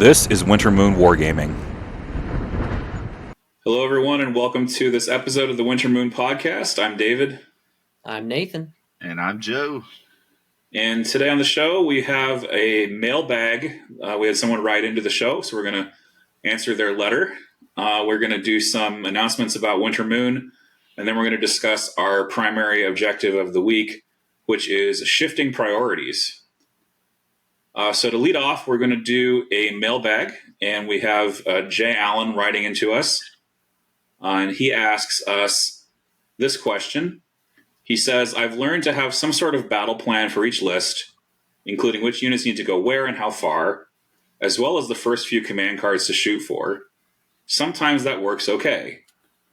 This is Winter Moon Wargaming. Hello, everyone, and welcome to this episode of the Winter Moon Podcast. I'm David. I'm Nathan. And I'm Joe. And today on the show, we have a mailbag. We had someone write into the show, so we're going to answer their letter. We're going to do some announcements about Winter Moon, and then we're going to discuss our primary objective of the week, which is shifting priorities. So to lead off, we're going to do a mailbag, and we have Jay Allen writing into us. And he asks us this question. He says, I've learned to have some sort of battle plan for each list, including which units need to go where and how far, as well as the first few command cards to shoot for. Sometimes that works okay,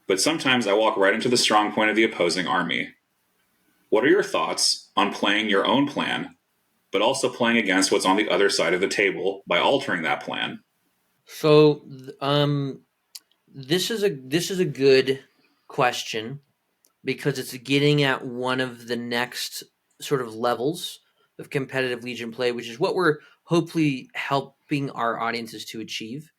but sometimes I walk right into the strong point of the opposing army. What are your thoughts on playing your own plan, but also playing against what's on the other side of the table by altering that plan? So, this is a good question because it's getting at one of the next sort of levels of competitive Legion play, which is what we're hopefully helping our audiences to achieve.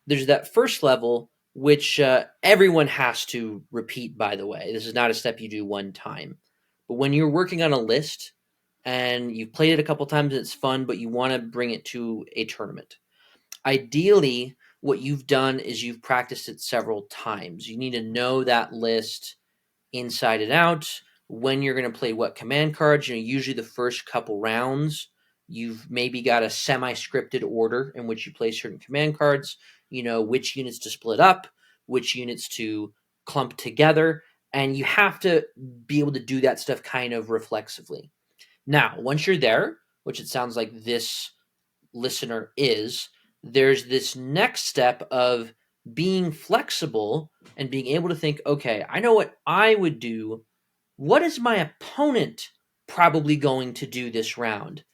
There's that first level, which everyone has to repeat, by the way. This is not a step you do one time. But when you're working on a list and you've played it a couple times and it's fun, but you want to bring it to a tournament, ideally, what you've done is you've practiced it several times. You need to know that list inside and out, when you're going to play what command cards. Usually the first couple rounds, you've maybe got a semi-scripted order in which you play certain command cards, which units to split up, which units to clump together, and you have to be able to do that stuff kind of reflexively. Now, once you're there, which it sounds like this listener is, there's this next step of being flexible and being able to think, okay, I know what I would do. What is my opponent probably going to do this round?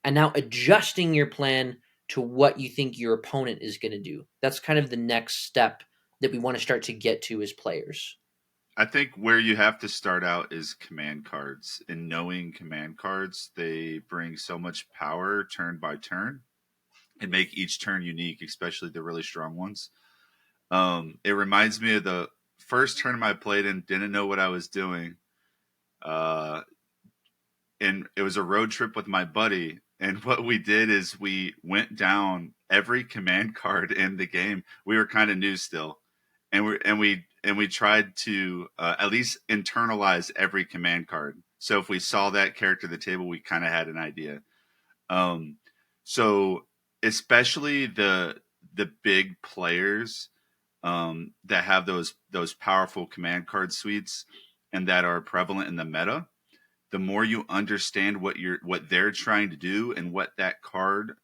And now adjusting your plan to what you think your opponent is going to do. That's kind of the next step that we want to start to get to as players. I think where you have to start out is command cards. And knowing command cards, they bring so much power turn by turn and make each turn unique, especially the really strong ones. It reminds me of the first tournament I played in, didn't know what I was doing. And it was a road trip with my buddy. And what we did is we went down every command card in the game. We were kind of new still. And we tried to at least internalize every command card. So if we saw that character at the table, we kind of had an idea. So especially the big players that have those powerful command card suites and that are prevalent in the meta, the more you understand what they're trying to do and what that card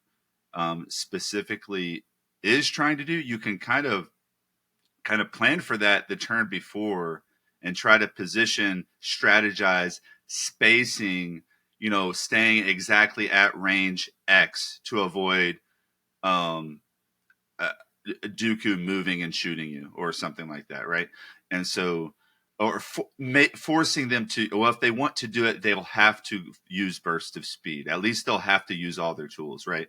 specifically is trying to do, you can kind of plan for that the turn before and try to position, strategize, spacing, staying exactly at range X to avoid Dooku moving and shooting you or something like that, right? And so, or forcing them to, well, if they want to do it, they'll have to use burst of speed. At least they'll have to use all their tools, right?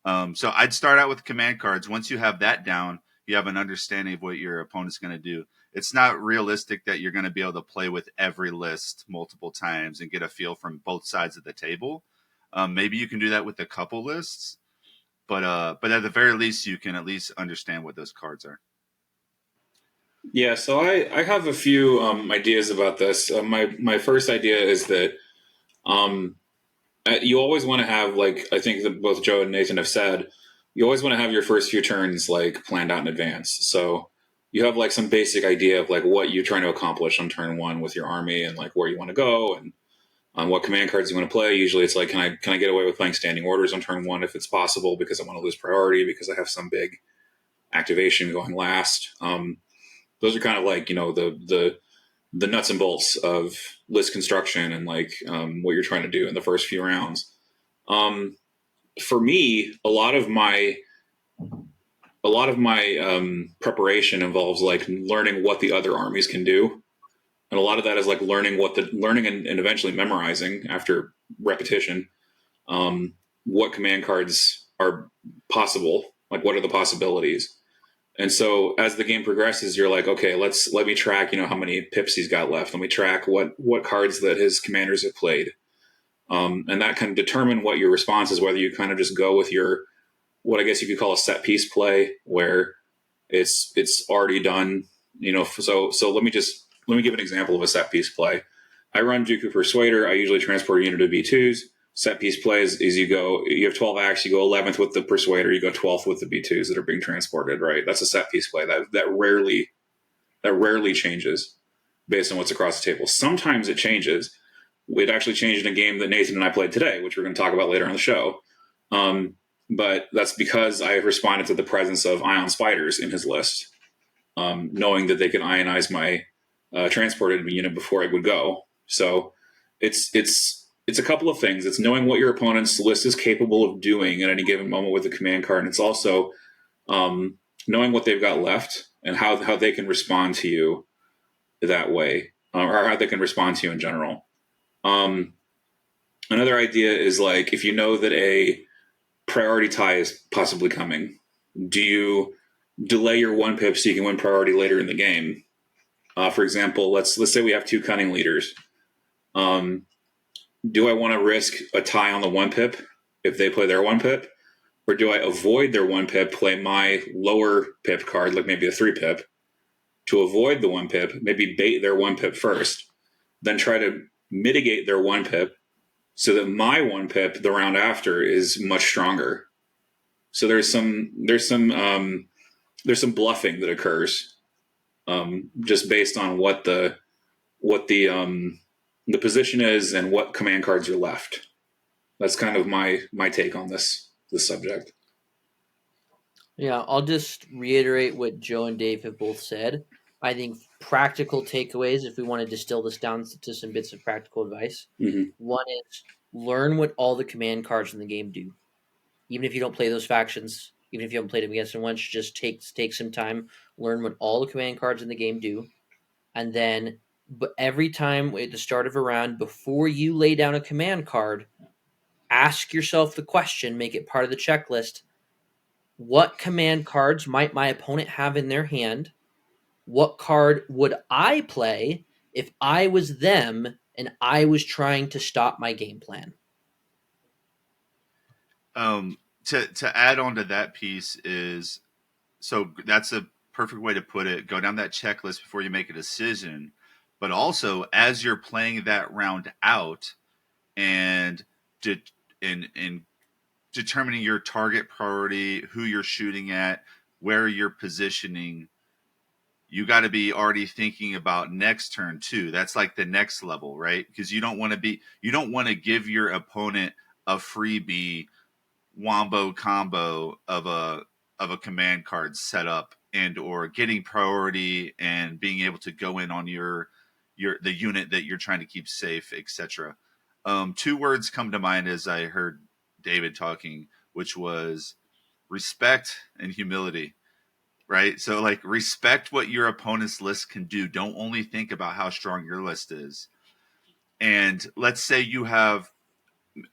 So I'd start out with command cards. Once you have that down, you have an understanding of what your opponent's going to do. It's not realistic that you're going to be able to play with every list multiple times and get a feel from both sides of the table. Maybe you can do that with a couple lists, but at the very least, you can at least understand what those cards are. Yeah, so I have a few ideas about this. My first idea is that you always want to have, like, I think that both Joe and Nathan have said, you always want to have your first few turns like planned out in advance. So you have like some basic idea of like what you're trying to accomplish on turn one with your army and like where you want to go and on what command cards you want to play. Usually it's like, can I get away with playing standing orders on turn one if it's possible because I want to lose priority because I have some big activation going last. Those are kind of like, the nuts and bolts of list construction and like what you're trying to do in the first few rounds. For me, a lot of my preparation involves like learning what the other armies can do, and a lot of that is like learning and eventually memorizing after repetition what command cards are possible Like, what are the possibilities? And so as the game progresses, you're like, okay, let me track, how many pips he's got left. Let me track what cards that his commanders have played. And that can determine what your response is, whether you kind of just go with your, what I guess you could call a set piece play, where it's already done, so let me give an example of a set piece play. I run Dooku Persuader. I usually transport a unit of B2s. Set piece plays is you have 12 acts, you go 11th with the Persuader, you go 12th with the B2s that are being transported, right? That's a set piece play. That rarely changes based on what's across the table. Sometimes it changes. It actually changed in a game that Nathan and I played today, which we're going to talk about later on the show. But that's because I responded to the presence of ion spiders in his list, knowing that they can ionize my transported unit before it would go. So it's a couple of things. It's knowing what your opponent's list is capable of doing at any given moment with a command card, and it's also knowing what they've got left and how they can respond to you that way, or how they can respond to you in general. Another idea is, like, if you know that a priority tie is possibly coming, do you delay your 1 pip so you can win priority later in the game? For example, let's say we have 2 cunning leaders. Do I want to risk a tie on the 1 pip if they play their 1 pip? Or do I avoid their 1 pip, play my lower pip card, like maybe a 3 pip, to avoid the 1 pip, maybe bait their 1 pip first, then try to mitigate their 1 pip so that my 1 pip the round after is much stronger? So there's some bluffing that occurs, just based on what the position is and what command cards are left. That's kind of my take on this subject. Yeah, I'll just reiterate what Joe and Dave have both said. I think practical takeaways, if we want to distill this down to some bits of practical advice, one is learn what all the command cards in the game do. Even if you don't play those factions, even if you haven't played them against them once, just take some time, learn what all the command cards in the game do, and then every time at the start of a round, before you lay down a command card, ask yourself the question, make it part of the checklist. What command cards might my opponent have in their hand? What card would I play if I was them and I was trying to stop my game plan? To add on to that piece is, so that's a perfect way to put it. Go down that checklist before you make a decision, but also as you're playing that round out and in determining your target priority, who you're shooting at, where you're positioning, you got to be already thinking about next turn too. That's like the next level, right? Because you don't want to give your opponent a freebie wombo combo of a command card setup and or getting priority and being able to go in on the unit that you're trying to keep safe, etc. 2 words come to mind as I heard David talking, which was respect and humility, right? So, like, respect what your opponent's list can do. Don't only think about how strong your list is. And let's say you have,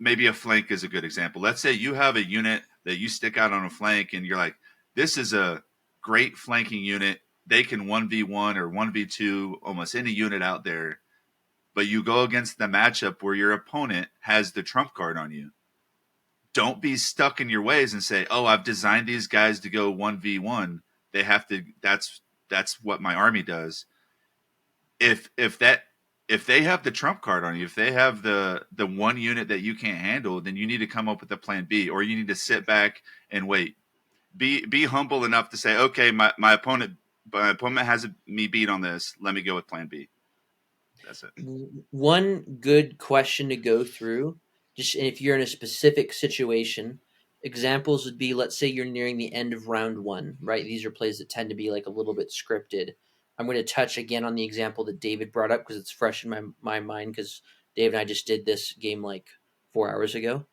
maybe a flank is a good example. Let's say you have a unit that you stick out on a flank and you're like, this is a great flanking unit. They can 1v1 or 1v2 almost any unit out there. But you go against the matchup where your opponent has the trump card on you. Don't be stuck in your ways and say, oh, I've designed these guys to go 1v1. They have to, that's what my army does. If they have the trump card on you, if they have the one unit that you can't handle, then you need to come up with a plan B, or you need to sit back and wait. Be humble enough to say, okay, my opponent has me beat on this. Let me go with plan B. That's it. One good question to go through, just if you're in a specific situation, examples would be, let's say you're nearing the end of round 1, right? These are plays that tend to be like a little bit scripted. I'm going to touch again on the example that David brought up because it's fresh in my mind, because Dave and I just did this game like 4 hours ago.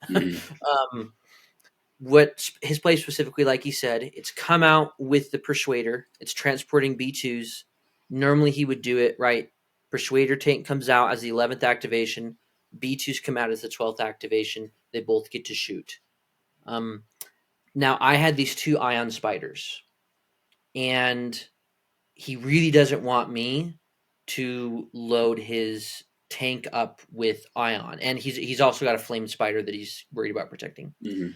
What his play specifically, like he said, it's come out with the Persuader. It's transporting B2s. Normally he would do it, right? Persuader tank comes out as the 11th activation. B2s come out as the 12th activation. They both get to shoot. Now, I had these 2 ion spiders, and he really doesn't want me to load his tank up with ion, and he's also got a flame spider that he's worried about protecting. Mhm.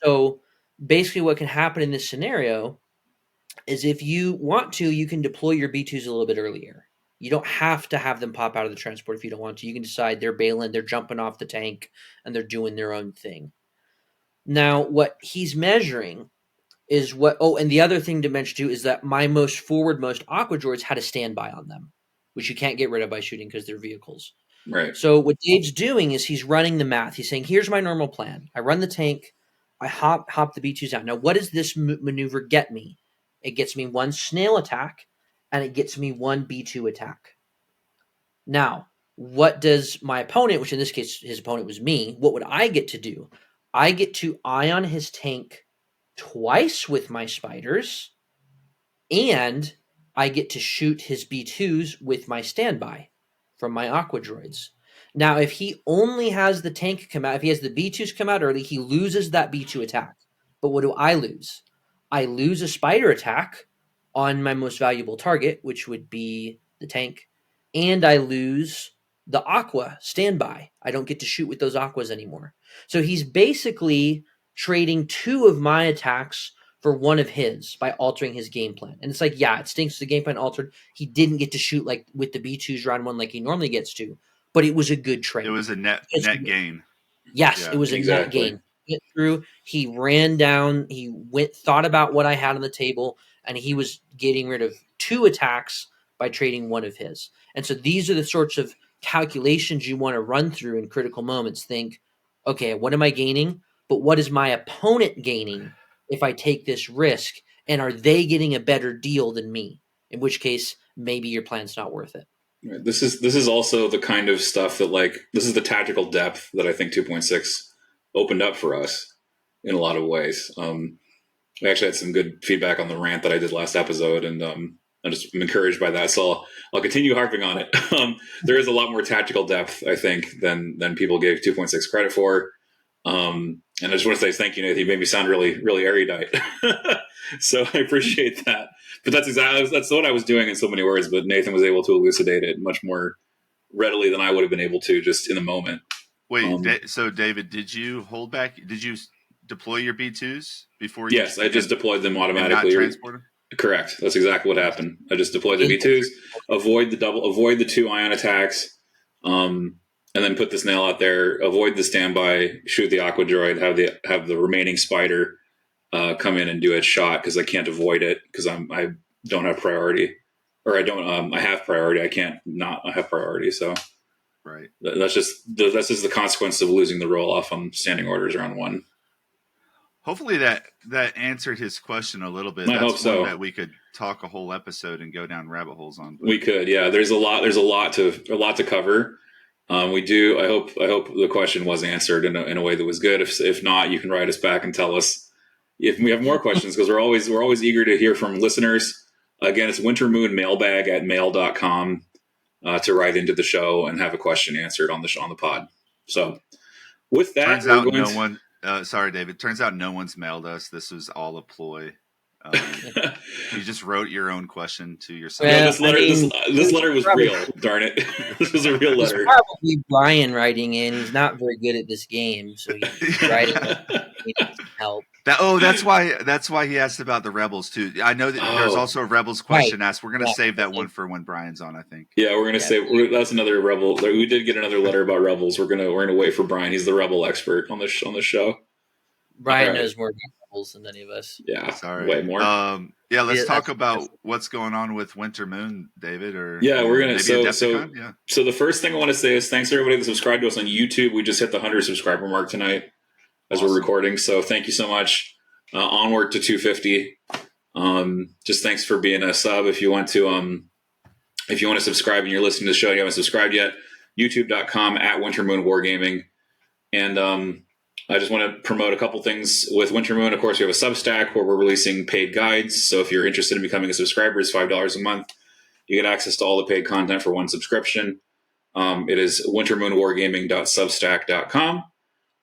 So basically, what can happen in this scenario is if you want to, you can deploy your B2s a little bit earlier. You don't have to have them pop out of the transport if you don't want to. You can decide they're bailing, they're jumping off the tank, and they're doing their own thing. Now, what he's measuring is what. Oh, and the other thing to mention too is that my most Aqua droids had a standby on them, which you can't get rid of by shooting because they're vehicles. Right. So what Dave's doing is he's running the math. He's saying, "Here's my normal plan. I run the tank, I hop the B2s out. Now, what does this maneuver get me? It gets me 1 snail attack, and it gets me 1 B2 attack. Now, what does my opponent, which in this case his opponent was me, what would I get to do? I get to ion his tank twice with my spiders, and I get to shoot his B2s with my standby from my Aqua droids. Now, if he only has the tank come out, if he has the B2s come out early, he loses that B2 attack. But what do I lose? I lose a spider attack on my most valuable target, which would be the tank, and I lose the Aqua standby. I don't get to shoot with those Aquas anymore. So he's basically trading 2 of my attacks for 1 of his by altering his game plan. And it's like, yeah, it stinks the game plan altered. He didn't get to shoot like with the B2s round 1 like he normally gets to, but it was a good trade. It was a net gain. Yes, Yeah, it was a net exactly. gain. Went through, he ran down, he thought about what I had on the table, and he was getting rid of 2 attacks by trading 1 of his. And so these are the sorts of calculations you want to run through in critical moments. Think, okay, what am I gaining? But what is my opponent gaining if I take this risk? And are they getting a better deal than me? In which case, maybe your plan's not worth it. Right. This is also the kind of stuff that, like, this is the tactical depth that I think 2.6 opened up for us in a lot of ways. I actually had some good feedback on the rant that I did last episode, and I'm encouraged by that. So I'll continue harping on it. There is a lot more tactical depth, I think, than people gave 2.6 credit for. And I just want to say thank you, Nathan. You made me sound really, really erudite. So I appreciate that. But that's what I was doing in so many words. But Nathan was able to elucidate it much more readily than I would have been able to just in the moment. Wait, so David, did you hold back? Did you deploy your B2s before? Yes, I just deployed them automatically. And not transport them? Correct. That's exactly what happened. I just deployed the B2s, avoid the 2 ion attacks, and then put the snail out there, avoid the standby, shoot the Aqua droid, have the remaining spider come in and do its shot because I can't avoid it because I don't have priority, or I have priority. I can't not have priority. So right. That's just the consequence of losing the roll off on standing orders round 1. Hopefully that answered his question a little bit. I hope so. One that we could talk a whole episode and go down rabbit holes on. We could, yeah. There's a lot to cover. We do. I hope the question was answered in a way that was good. If not, you can write us back and tell us if we have more questions, because we're always eager to hear from listeners. Again, it's wintermoonmailbag@mail.com to write into the show and have a question answered on the pod. So with that, turns out no one. Sorry, David. Turns out no one's mailed us. This was all a ploy. You just wrote your own question to yourself. Yeah, this letter was real. Darn it, this was a real letter. It's probably Brian writing in. He's not very good at this game, so he's writing. He needs some help. That's why he asked about the Rebels too. I know that there's also a Rebels question asked. We're going to save that one for when Brian's on, I think. Yeah, we're going to save. That's another Rebel. We did get another letter about Rebels. We're gonna wait for Brian. He's the Rebel expert on the show. Brian knows more about Rebels than any of us. Yeah, sorry, way more. Let's talk about what's going on with Winter Moon, David. Or we're gonna. So the first thing I want to say is thanks to everybody that subscribed to us on YouTube. We just hit the 100 subscriber mark tonight as we're recording. So thank you so much. Onward to 250. Just thanks for being a sub. If you want to subscribe and you're listening to the show and you haven't subscribed yet, youtube.com @WinterMoonWargaming. And I just want to promote a couple things with Winter Moon. Of course, we have a Substack where we're releasing paid guides. So if you're interested in becoming a subscriber, it's $5 a month. You get access to all the paid content for one subscription. It is wintermoonwargaming.substack.com.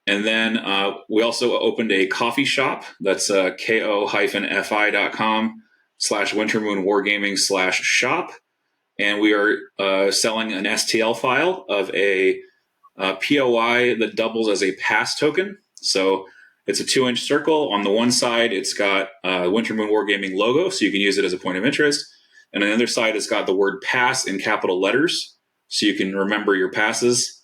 And then we also opened a coffee shop. That's ko-fi.com/wintermoonwargaming/shop. And we are selling an STL file of a POI that doubles as a pass token. So it's a 2-inch circle. On the one side, it's got Winter Moon Wargaming logo, so you can use it as a point of interest. And on the other side, it's got the word pass in capital letters, so you can remember your passes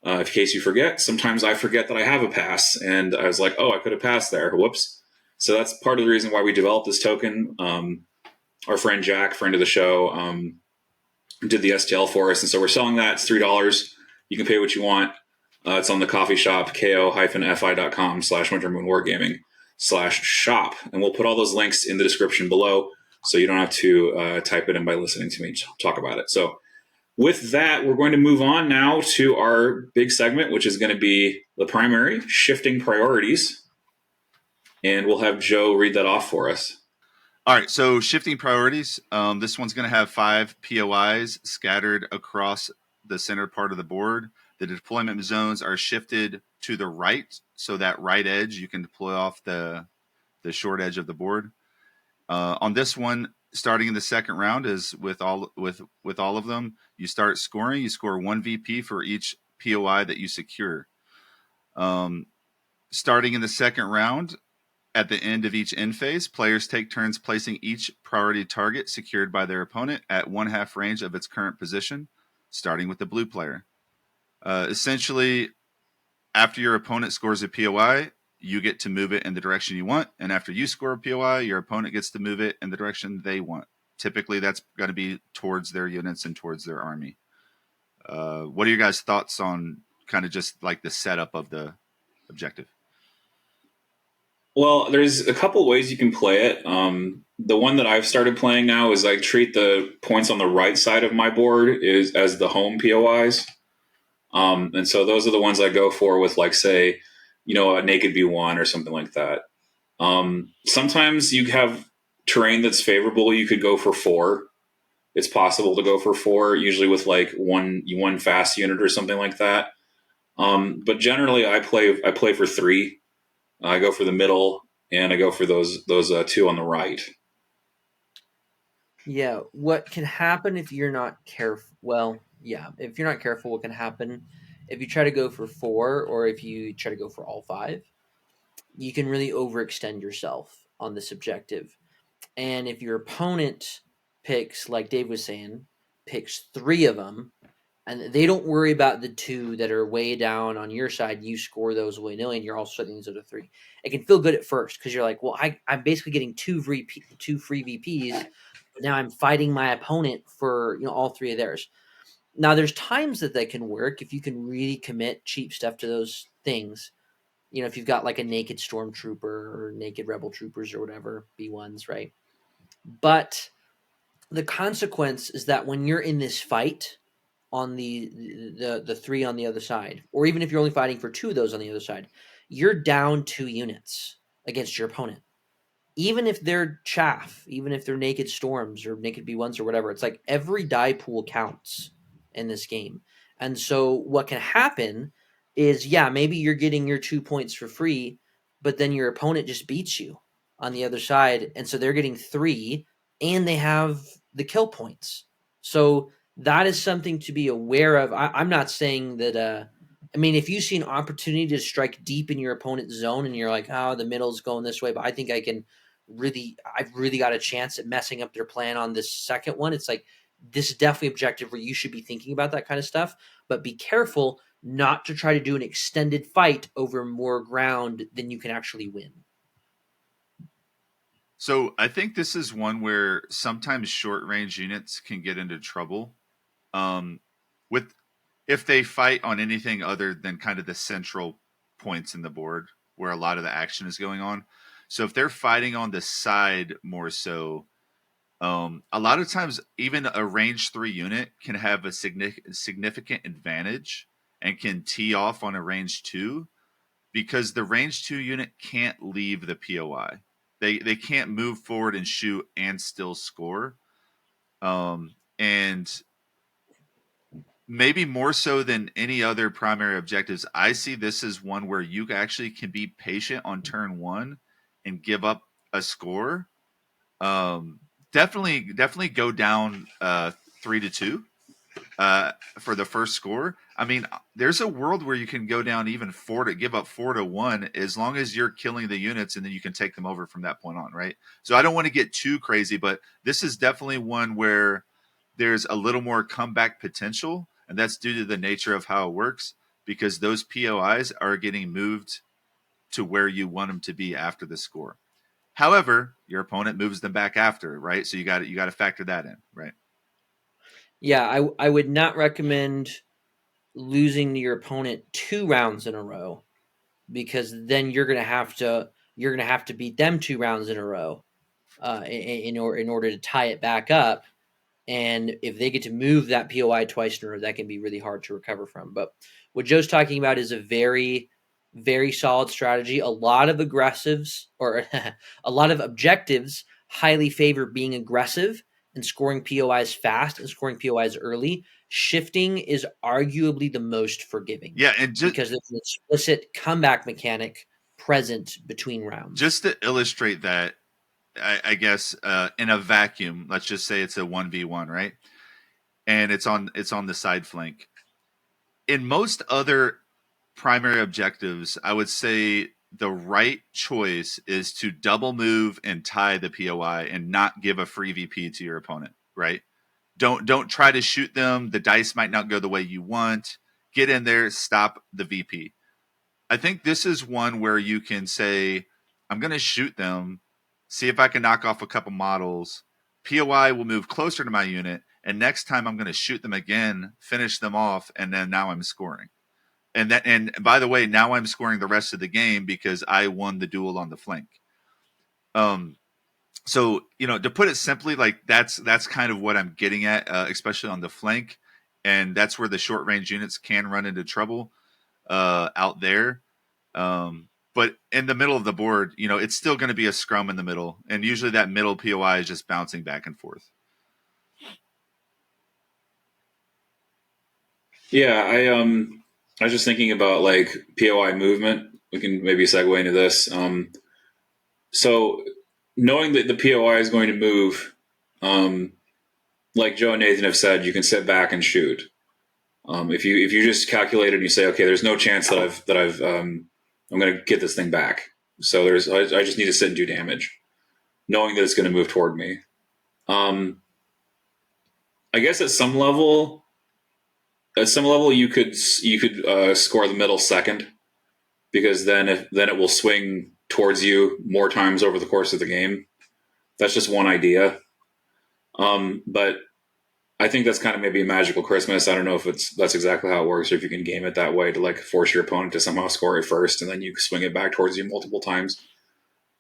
in case you forget. Sometimes I forget that I have a pass, and I was like, oh, I could have passed there. Whoops. So that's part of the reason why we developed this token. Our friend Jack, friend of the show, did the STL for us. And so we're selling that. It's $3. You can pay what you want. It's on the coffee shop, ko-fi.com/wintermoonwargaming/shop. And we'll put all those links in the description below so you don't have to type it in by listening to me talk about it. So with that, we're going to move on now to our big segment, which is going to be the primary, shifting priorities. And we'll have Joe read that off for us. All right, so shifting priorities. This one's going to have 5 POIs scattered across the center part of the board. The deployment zones are shifted to the right, so that right edge you can deploy off the short edge of the board. On this one, starting in the second round, is with all of them, you start scoring. You score 1 VP for each POI that you secure. Starting in the second round, at the end of each end phase, players take turns placing each priority target secured by their opponent at 1/2 range of its current position, starting with the blue player. Essentially, after your opponent scores a POI, you get to move it in the direction you want. And after you score a POI, your opponent gets to move it in the direction they want. Typically, that's going to be towards their units and towards their army. What are your guys' thoughts on kind of just like the setup of the objective? Well, there's a couple ways you can play it. The one that I've started playing now is I treat the points on the right side of my board as the home POIs. And so those are the ones I go for with, like, say, a naked B1 or something like that. Sometimes you have terrain that's favorable. You could go for 4. It's possible to go for 4, usually with like one fast unit or something like that. But generally, I play for 3. I go for the middle, and I go for those 2 on the right. Yeah, what can happen if you're not careful? Well, yeah, if you're not careful, what can happen if you try to go for 4 or if you try to go for all 5? You can really overextend yourself on this objective. And if your opponent picks, like Dave was saying, picks 3 of them, and they don't worry about the 2 that are way down on your side, you score those willy-nilly, and you're all sweating these other 3. It can feel good at first because you're like, well, I'm basically getting 2 free VPs, but now I'm fighting my opponent for all 3 of theirs. Now, there's times that can work if you can really commit cheap stuff to those things. If you've got like a naked stormtrooper or naked rebel troopers or whatever, B1s, right? But the consequence is that when you're in this fight on the 3 on the other side, or even if you're only fighting for 2 of those on the other side, you're down 2 units against your opponent. Even if they're chaff, even if they're naked storms or naked B1s or whatever, it's like every die pool counts in this game. And so what can happen is, yeah, maybe you're getting your 2 points for free, but then your opponent just beats you on the other side. And so they're getting 3 and they have the kill points. So that is something to be aware of. I'm not saying that, if you see an opportunity to strike deep in your opponent's zone and you're like, oh, the middle's going this way, but I think I've really got a chance at messing up their plan on this second one. It's like, this is definitely objective where you should be thinking about that kind of stuff, but be careful not to try to do an extended fight over more ground than you can actually win. So I think this is one where sometimes short range units can get into trouble with if they fight on anything other than kind of the central points in the board where a lot of the action is going on. So if they're fighting on the side more so, a lot of times even a range 3 unit can have a significant advantage and can tee off on a range 2 because the range 2 unit can't leave the POI. They can't move forward and shoot and still score. And maybe more so than any other primary objectives, I see this as one where you actually can be patient on turn one and give up a score. Um, definitely go down 3-2 for the first score. I mean, there's a world where you can go down even give up 4-1, as long as you're killing the units, and then you can take them over from that point on, right? So I don't want to get too crazy, but this is definitely one where there's a little more comeback potential, and that's due to the nature of how it works, because those POIs are getting moved to where you want them to be after the score. However, your opponent moves them back after, right? So you got to factor that in, right? Yeah, I would not recommend losing to your opponent 2 rounds in a row, because then you're gonna have to beat them 2 rounds in a row in order to tie it back up. And if they get to move that POI twice in a row, that can be really hard to recover from. But what Joe's talking about is a very, very solid strategy. A lot of aggressives or a lot of objectives highly favor being aggressive and scoring POIs fast and scoring POIs early. Shifting is arguably the most forgiving. Yeah, and because there's an explicit comeback mechanic present between rounds. Just to illustrate that, I guess in a vacuum, let's just say it's a 1v1, right? And it's on the side flank. In most other primary objectives, I would say the right choice is to double move and tie the POI and not give a free VP to your opponent, right? Don't try to shoot them. The dice might not go the way you want. Get in there, stop the VP. I think this is one where you can say, I'm going to shoot them, see if I can knock off a couple models. POI will move closer to my unit, and next time I'm going to shoot them again, finish them off, and then now I'm scoring. And by the way, now I'm scoring the rest of the game because I won the duel on the flank. So, to put it simply, like that's kind of what I'm getting at, especially on the flank, and that's where the short range units can run into trouble out there. But in the middle of the board, it's still going to be a scrum in the middle, and usually that middle POI is just bouncing back and forth. Yeah, I was just thinking about like POI movement. We can maybe segue into this. So knowing that the POI is going to move, like Joe and Nathan have said, you can sit back and shoot. If you just calculate it and you say, okay, there's no chance I'm going to get this thing back. So I just need to sit and do damage, knowing that it's going to move toward me. I guess at some level you could score the middle second, because then it will swing towards you more times over the course of the game. That's just one idea. But I think that's kind of maybe a magical Christmas. I don't know if that's exactly how it works, or if you can game it that way to like force your opponent to somehow score it first and then you swing it back towards you multiple times.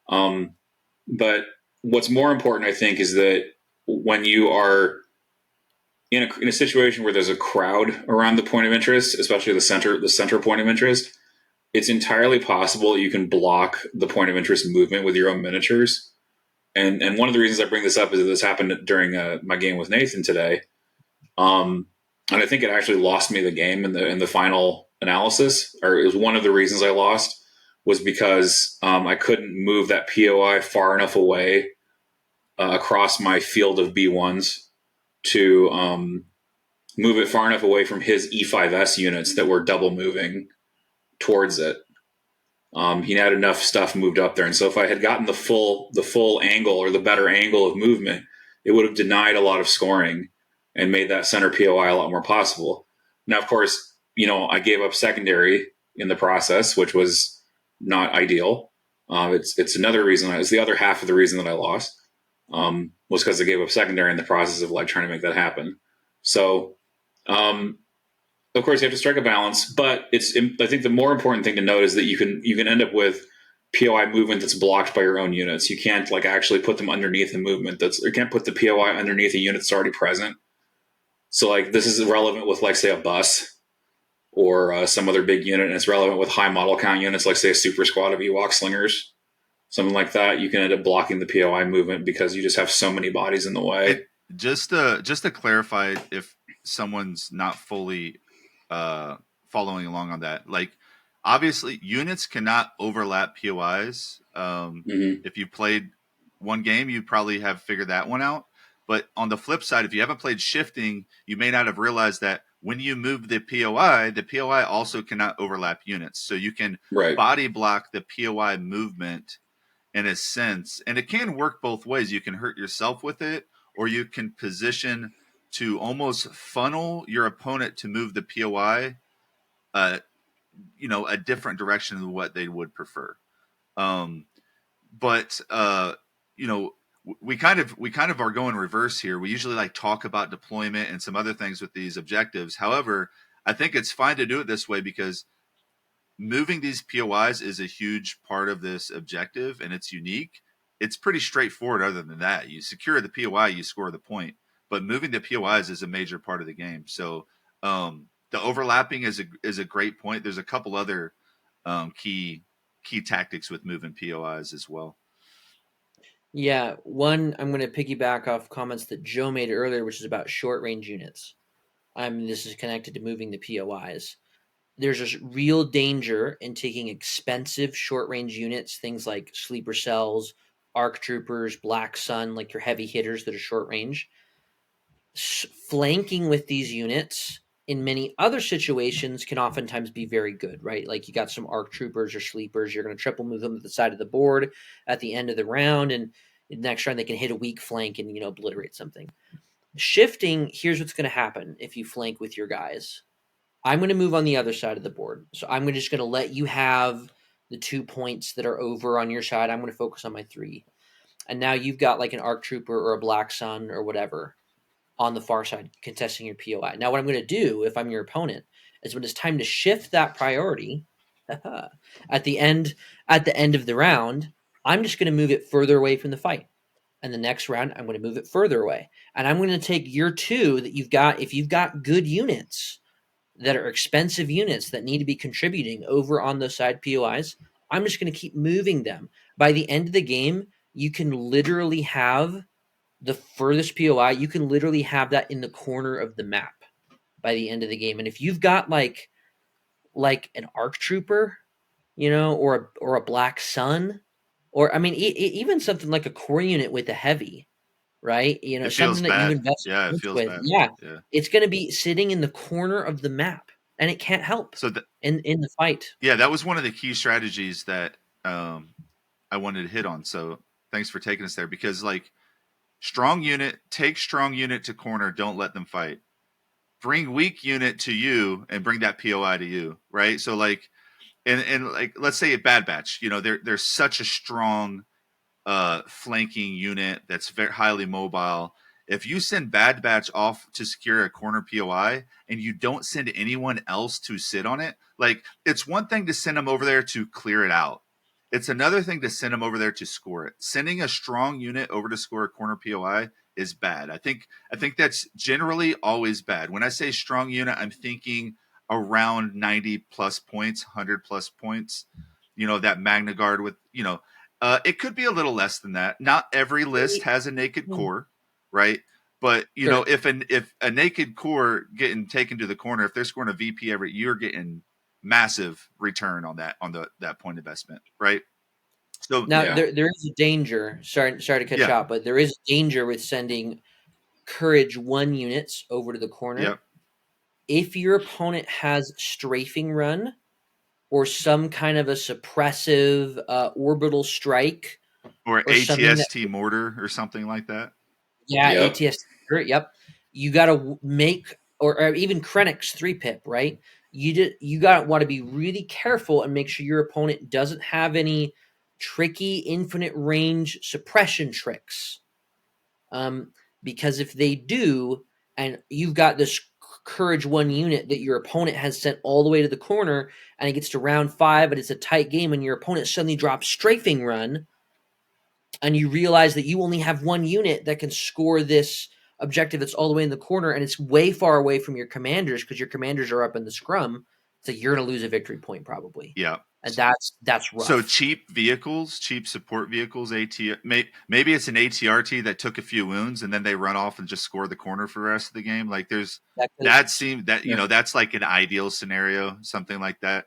But what's more important, I think, is that when you are in a situation where there's a crowd around the point of interest, especially the center point of interest, it's entirely possible you can block the point of interest movement with your own miniatures. And one of the reasons I bring this up is that this happened during my game with Nathan today. And I think it actually lost me the game in the final analysis, or it was one of the reasons I lost, was because I couldn't move that POI far enough away across my field of B1s to move it far enough away from his E5S units that were double moving towards it. He had enough stuff moved up there, and so if I had gotten the full angle or the better angle of movement, it would have denied a lot of scoring and made that center POI a lot more possible. Now, of course, I gave up secondary in the process, which was not ideal. It's another reason. It's the other half of the reason that I lost, was because I gave up secondary in the process of like trying to make that happen. So, of course, you have to strike a balance, but I think the more important thing to note is that you can end up with POI movement that's blocked by your own units. You can't like actually put them underneath a movement you can't put the POI underneath a unit that's already present. So like this is relevant with like say a bus or some other big unit, and it's relevant with high model count units like say a super squad of Ewok slingers, something like that. You can end up blocking the POI movement because you just have so many bodies in the way. Just to clarify, if someone's not fully following along on that. Like, obviously, units cannot overlap POIs. If you played one game, you probably have figured that one out. But on the flip side, if you haven't played shifting, you may not have realized that when you move the POI also cannot overlap units. So you can Right. body block the POI movement in a sense. And it can work both ways. You can hurt yourself with it, or you can position to almost funnel your opponent to move the POI, a different direction than what they would prefer. But we kind of are going reverse here. We usually like talk about deployment and some other things with these objectives. However, I think it's fine to do it this way because moving these POIs is a huge part of this objective, and it's unique. It's pretty straightforward. Other than that, you secure the POI, you score the point. But moving the POIs is a major part of the game. So the overlapping is a great point. There's a couple other key tactics with moving POIs as well. Yeah, one, I'm going to piggyback off comments that Joe made earlier, which is about short range units. This is connected to moving the POIs. There's a real danger in taking expensive short range units, things like sleeper cells, arc troopers, black sun, like your heavy hitters that are short range. Flanking with these units in many other situations can oftentimes be very good, right? Like you got some arc troopers or sleepers, you're going to triple move them to the side of the board at the end of the round, and next round they can hit a weak flank and obliterate something. Shifting, here's what's going to happen if you flank with your guys. I'm going to move on the other side of the board. So I'm just going to let you have the 2 points that are over on your side. I'm going to focus on my 3. And now you've got like an arc trooper or a black sun or whatever on the far side contesting your POI. Now what I'm going to do if I'm your opponent is when it's time to shift that priority at the end of the round, I'm just going to move it further away from the fight. And the next round, I'm going to move it further away. And I'm going to take your 2 that you've got. If you've got good units that are expensive units that need to be contributing over on those side POIs, I'm just going to keep moving them. By the end of the game, you can literally have the furthest POI, you can literally have that in the corner of the map by the end of the game. And if you've got like an arc trooper, or a black sun, or I mean, even something like a core unit with a heavy, right? It feels Something that you bad. invest Yeah, it feels with. bad. Yeah, Yeah. it's going to be sitting in the corner of the map, and it can't help. So in the fight. Yeah, that was one of the key strategies that I wanted to hit on. So thanks for taking us there, because like take strong unit to corner, don't let them fight. Bring weak unit to you and bring that POI to you, right? So like, and like, let's say a Bad Batch, they're such a strong flanking unit that's very highly mobile. If you send Bad Batch off to secure a corner POI and you don't send anyone else to sit on it, like, it's one thing to send them over there to clear it out. It's another thing to send them over there to score it. Sending a strong unit over to score a corner POI is bad. I think that's generally always bad. When I say strong unit, I'm thinking around 90 plus points, 100 plus points. That Magna Guard with, it could be a little less than that. Not every list has a naked core, right? But Sure. if a naked core getting taken to the corner, if they're scoring a VP you're getting massive return on that point investment, right? So Now Yeah. there is a danger. Sorry to cut you Yeah. out, but there is a danger with sending Courage 1 units over to the corner. Yep. If your opponent has strafing run or some kind of a suppressive orbital strike Or or something that, ATST mortar or something like that. Yep. ATS, yep, you got to make, or even Krennic's 3-pip, right? You got to want to be really careful and make sure your opponent doesn't have any tricky infinite range suppression tricks. Because if they do, and you've got this Courage 1 unit that your opponent has sent all the way to the corner, and it gets to round 5, and it's a tight game, and your opponent suddenly drops strafing run, and you realize that you only have 1 unit that can score this objective that's all the way in the corner, and it's way far away from your commanders because your commanders are up in the scrum, so you're going to lose a victory point probably. Yeah. and that's rough. So cheap vehicles, cheap support vehicles, maybe it's an ATRT that took a few wounds and then they run off and just score the corner for the rest of the game. Like that's like an ideal scenario, something like that.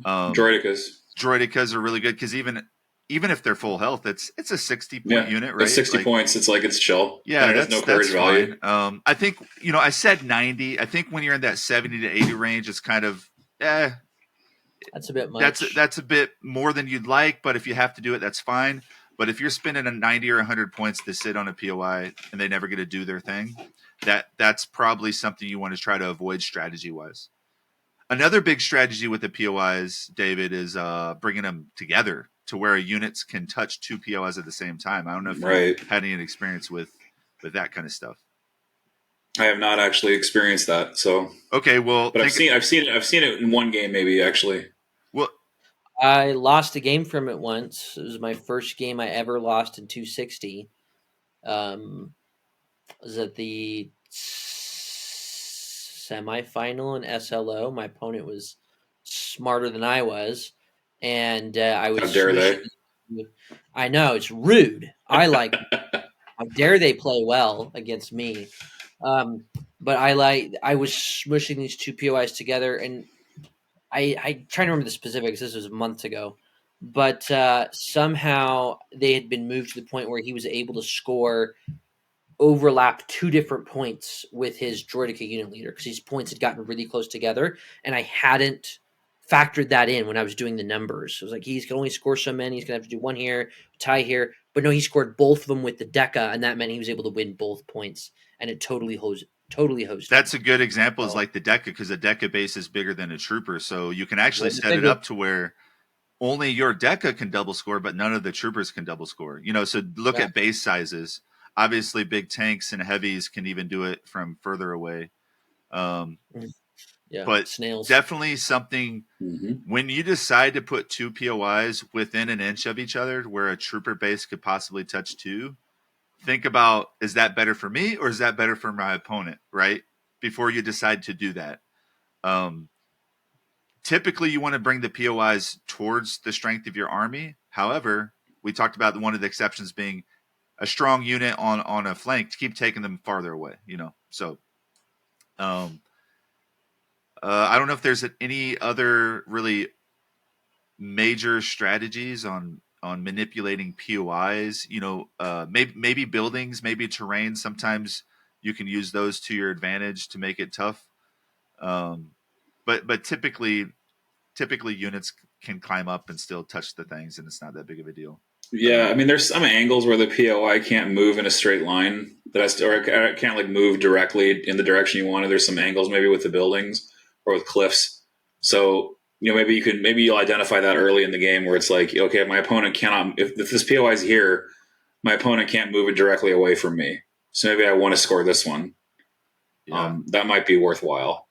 Droidicas are really good because even if they're full health, it's a 60-point unit, right? It's 60 points. It's chill. Yeah, and it has no courage value. Fine. I think I said 90. I think when you're in that 70 to 80 range, it's kind of that's a bit much. That's a bit more than you'd like, but if you have to do it, that's fine. But if you're spending a 90 or 100 points to sit on a POI and they never get to do their thing, that's probably something you want to try to avoid strategy-wise. Another big strategy with the POIs, David, is bringing them together to where units can touch two POIs at the same time. I don't know if you had any experience with that kind of stuff. I have not actually experienced that. So okay, well, but I've seen it in one game, maybe actually. Well, I lost a game from it once. It was my first game I ever lost in 260. Was at the semifinal in SLO. My opponent was smarter than I was, and I was. How dare they? I know, it's rude. I like. How dare they play well against me? But I was smushing these two POIs together, and I try to remember the specifics. This was months ago, but somehow they had been moved to the point where he was able to score overlap 2 different points with his Droidica unit leader because these points had gotten really close together, and I hadn't factored that in when I was doing the numbers. It was like he's can only score so many. He's gonna have to do one here, tie here, but no, he scored both of them with the Deca, and that meant he was able to win both points, and it totally hosed. That's a good example. Is like the Deca, because a Deca base is bigger than a trooper, so you can actually set it up to where only your Deca can double score, but none of the troopers can double score. So look at base sizes. Obviously, big tanks and heavies can even do it from further away. But snails. Definitely something when you decide to put two POIs within an inch of each other where a trooper base could possibly touch two, think about, is that better for me or is that better for my opponent, right? Before you decide to do that. Typically, you want to bring the POIs towards the strength of your army. However, we talked about one of the exceptions being a strong unit on a flank to keep taking them farther away, So, I don't know if there's any other really major strategies on manipulating POIs. Maybe buildings, maybe terrain. Sometimes you can use those to your advantage to make it tough. But typically units can climb up and still touch the things, and it's not that big of a deal. Yeah, I mean, there's some angles where the POI can't move in a straight line or can't like move directly in the direction you want. There's some angles maybe with the buildings or with cliffs. So maybe you'll identify that early in the game where it's like, okay, my opponent cannot. If this POI is here, my opponent can't move it directly away from me. So maybe I want to score this one. Yeah. That might be worthwhile.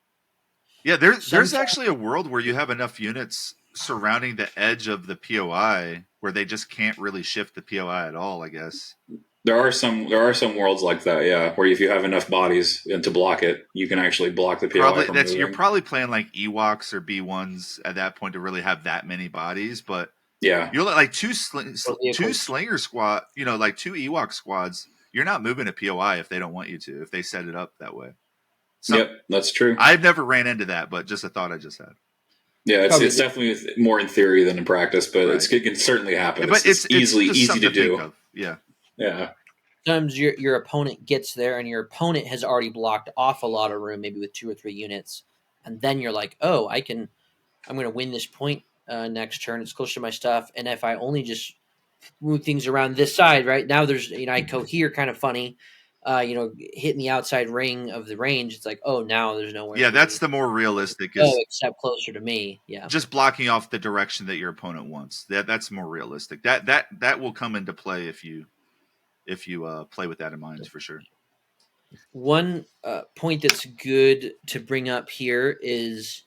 Yeah, there's actually a world where you have enough units surrounding the edge of the POI where they just can't really shift the POI at all, I guess. There are some worlds like that, yeah, where if you have enough bodies to block it, you can actually block the POI from moving. You're probably playing like Ewoks or B1s at that point to really have that many bodies, but yeah, you'll like two slinger squad, like 2 Ewok squads. You're not moving a POI if they don't want you to, if they set it up that way. Yep, that's true. I've never ran into that, but just a thought I just had. Yeah, it's definitely more in theory than in practice, but it can certainly happen. But it's easy to do. Yeah. Yeah. Sometimes your opponent gets there and your opponent has already blocked off a lot of room, maybe with 2 or 3 units. And then you're like, oh, I'm going to win this point next turn. It's close to my stuff. And if I only just move things around this side, right now there's, I cohere kind of funny, hitting the outside ring of the range. It's like, oh, now there's nowhere. Yeah, that's the more realistic. Except closer to me. Yeah. Just blocking off the direction that your opponent wants. That's more realistic. That will come into play if you play with that in mind, for sure. One point that's good to bring up here is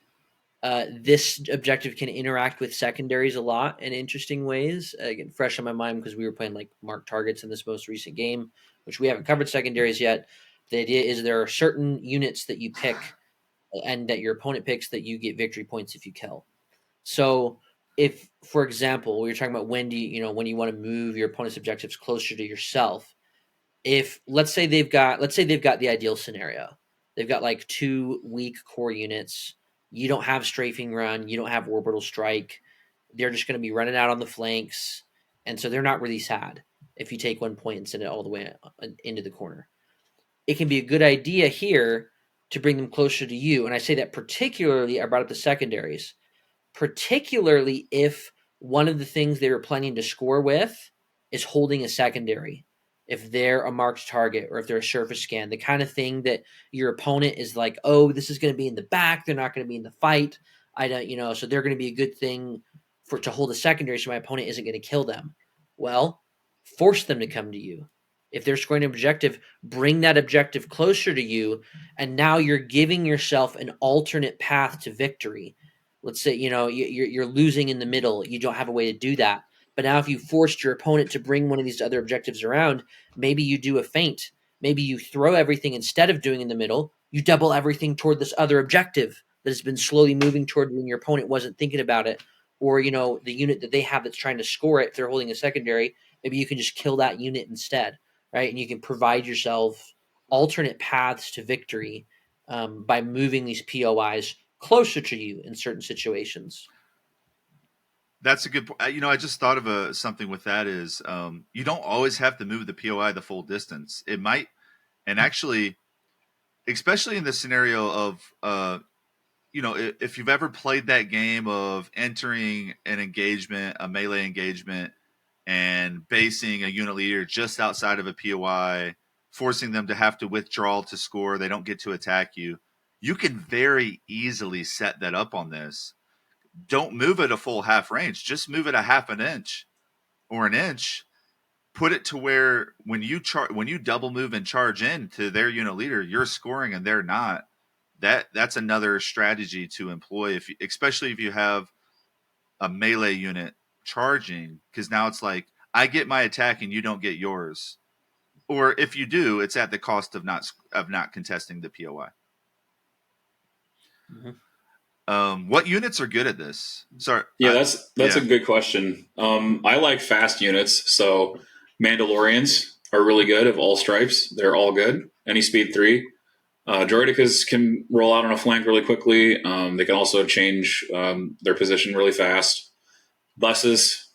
this objective can interact with secondaries a lot in interesting ways. Again, fresh on my mind because we were playing like marked targets in this most recent game, which we haven't covered secondaries yet. The idea is there are certain units that you pick and that your opponent picks that you get victory points if you kill. So if, for example, we were talking about when when you want to move your opponent's objectives closer to yourself. If let's say they've got the ideal scenario, they've got like 2 weak core units. You don't have strafing run, you don't have orbital strike. They're just going to be running out on the flanks, and so they're not really sad if you take 1 point and send it all the way into the corner. It can be a good idea here to bring them closer to you, and I say that particularly. I brought up the secondaries, particularly if one of the things they were planning to score with is holding a secondary. If they're a marked target or if they're a surface scan, the kind of thing that your opponent is like, oh, this is going to be in the back. They're not going to be in the fight. I don't, so they're going to be a good thing to hold a secondary so my opponent isn't going to kill them. Well, force them to come to you. If they're scoring an objective, bring that objective closer to you. And now you're giving yourself an alternate path to victory. Let's say you're losing in the middle, you don't have a way to do that, but now if you forced your opponent to bring one of these other objectives around, maybe you do a feint, maybe you throw everything instead of doing in the middle, you double everything toward this other objective that has been slowly moving toward when your opponent wasn't thinking about it, or the unit that they have that's trying to score it, if they're holding a secondary, maybe you can just kill that unit instead, right? And you can provide yourself alternate paths to victory by moving these POIs closer to you in certain situations. That's a good point. I just thought of something with that is you don't always have to move the POI the full distance. It might, and actually, especially in the scenario of if you've ever played that game of entering an engagement, a melee engagement, and basing a unit leader just outside of a POI, forcing them to have to withdraw to score, they don't get to attack you. You can very easily set that up on this. Don't move it a full half range. Just move it a half an inch or an inch. Put it to where when you double move and charge in to their unit leader, you're scoring and they're not. That's another strategy to employ, especially if you have a melee unit charging, because now it's like I get my attack and you don't get yours. Or if you do, it's at the cost of not contesting the POI. What units are good at this? Sorry. Yeah, that's a good question. I like fast units, so Mandalorians are really good of all stripes. They're all good. Any speed 3. Droidicas can roll out on a flank really quickly. They can also change their position really fast. Buses,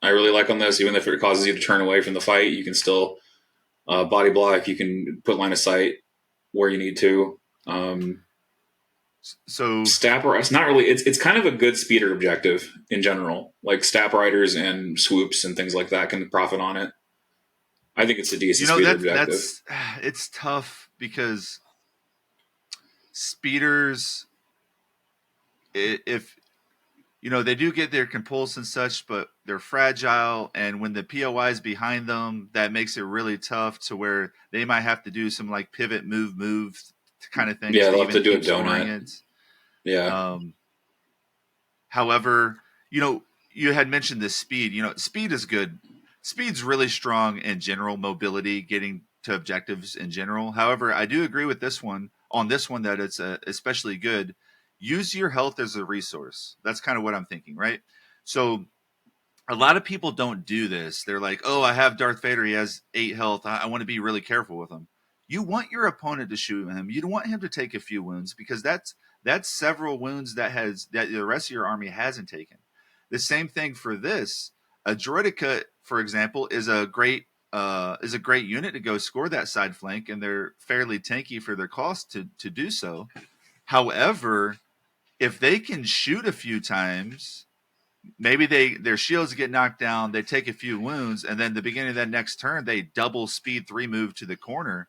I really like on this. Even if it causes you to turn away from the fight, you can still body block. You can put line of sight where you need to. So Stapper, it's not really. It's kind of a good speeder objective in general. Like Stap Riders and swoops and things like that can profit on it. I think it's a decent speeder objective. It's tough because speeders, if they do get their compulse and such, but they're fragile, and when the POI is behind them, that makes it really tough to where they might have to do some like pivot move kind of things. Yeah, they'll have to do a donut. Yeah. However, you had mentioned this speed. Speed is good. Speed's really strong in general mobility, getting to objectives in general. However, I do agree with this one that it's especially good. Use your health as a resource. That's kind of what I'm thinking, right? So a lot of people don't do this. They're like, oh, I have Darth Vader. He has 8 health. I want to be really careful with him. You want your opponent to shoot him. You don't want him to take a few wounds, because that's several wounds that the rest of your army hasn't taken. The same thing for this. A Droidica, for example, is a great unit to go score that side flank, and they're fairly tanky for their cost to do so. However, if they can shoot a few times, maybe their shields get knocked down, they take a few wounds, and then the beginning of that next turn, they double speed 3 move to the corner,